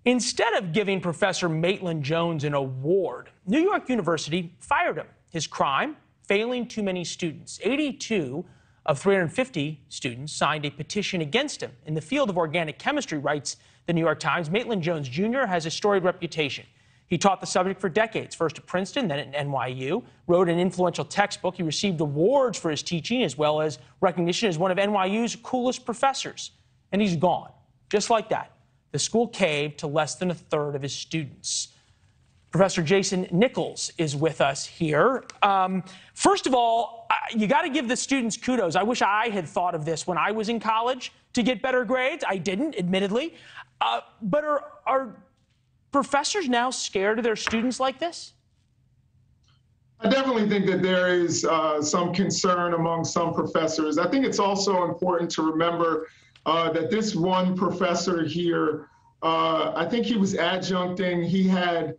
Instead of giving Professor Maitland Jones an award, New York University fired him. His crime, failing too many students. 82 of 350 students signed a petition against him. In the field of organic chemistry, writes the New York Times, Maitland Jones Jr. has a storied reputation. He taught the subject for decades, first at Princeton, then at NYU, wrote an influential textbook. He received awards for his teaching as well as recognition as one of NYU's coolest professors. And he's gone, just like that. The school caved to less than a third of his students. Professor Jason Nichols is with us here. First of all, you got to give the students kudos. I wish I had thought of this when I was in college to get better grades. I didn't, admittedly. But are professors now scared of their students like this? I definitely think that there is some concern among some professors. I think it's also important to remember that this one professor here, I think he was adjuncting. He had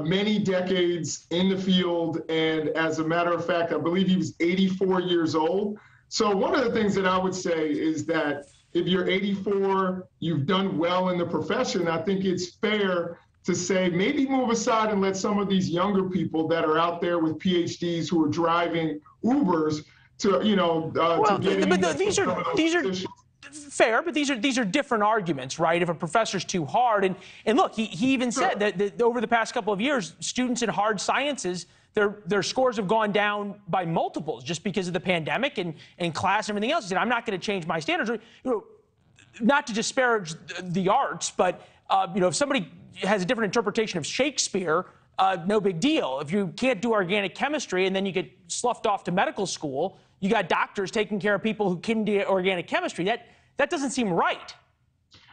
many decades in the field, and as a matter of fact, I believe he was 84 years old. So one of the things that I would say is that if you're 84, you've done well in the profession, I think it's fair to say maybe move aside and let some of these younger people that are out there with PhDs who are driving Ubers to, to get in. But these are fair, but these are different arguments, right? If a professor's too hard, and look, he even said that over the past couple of years, students in hard sciences, their scores have gone down by multiples just because of the pandemic and class and everything else. He said, I'm not going to change my standards. Not to disparage the arts, but if somebody has a different interpretation of Shakespeare, no big deal. If you can't do organic chemistry and then you get sloughed off to medical school, you got doctors taking care of people who couldn't do organic chemistry. That doesn't seem right.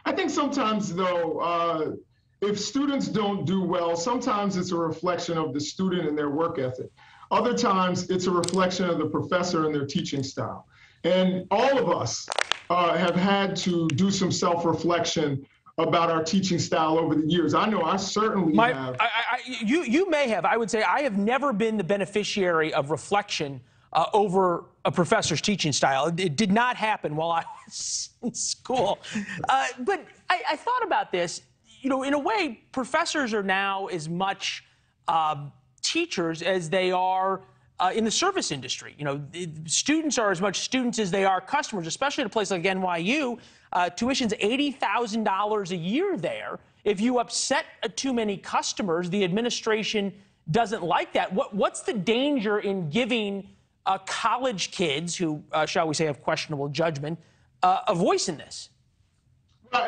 I think sometimes, though, if students don't do well, sometimes it's a reflection of the student and their work ethic. Other times, it's a reflection of the professor and their teaching style. And all of us have had to do some self-reflection about our teaching style over the years. I know I certainly have. You may have. I would say I have never been the beneficiary of reflection over a professor's teaching style. It did not happen while I was in school. But I thought about this. In a way, professors are now as much teachers as they are in the service industry. Students are as much students as they are customers, especially at a place like NYU. Tuition's $80,000 a year there. If you upset too many customers, the administration doesn't like that. What's the danger in giving college kids who, shall we say, have questionable judgment, a voice in this?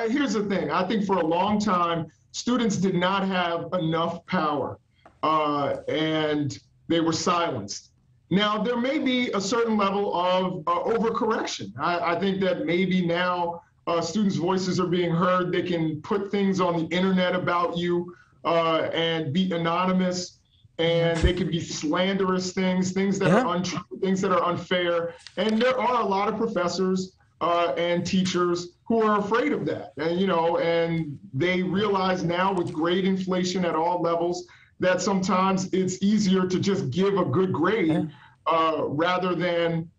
Here's the thing. I think for a long time, students did not have enough power, and they were silenced. Now, there may be a certain level of overcorrection. I think that maybe now students' voices are being heard. They can put things on the internet about you and be anonymous, and they can be slanderous things that are untrue, things that are unfair. And there are a lot of professors and teachers who are afraid of that. And they realize now with grade inflation at all levels that sometimes it's easier to just give a good grade rather than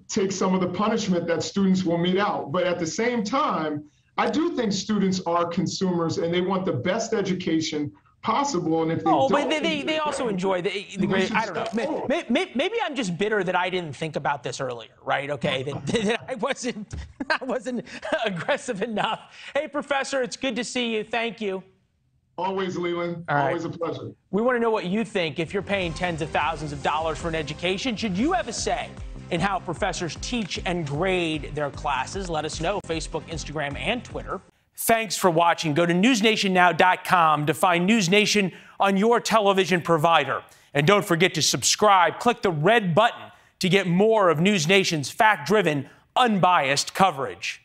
take some of the punishment that students will mete out. But at the same time, I do think students are consumers and they want the best education possible. And if they don't, but they also enjoy the grade. I don't know. Maybe I'm just bitter that I didn't think about this earlier, right? Okay, that I wasn't aggressive enough. Hey, Professor, it's good to see you. Thank you. Always, Leland. Always a pleasure. We want to know what you think. If you're paying tens of thousands of dollars for an education, should you have a say in how professors teach and grade their classes? Let us know. Facebook, Instagram, and Twitter. Thanks for watching. Go to newsnationnow.com to find NewsNation on your television provider. And don't forget to subscribe. Click the red button to get more of NewsNation's fact-driven, unbiased coverage.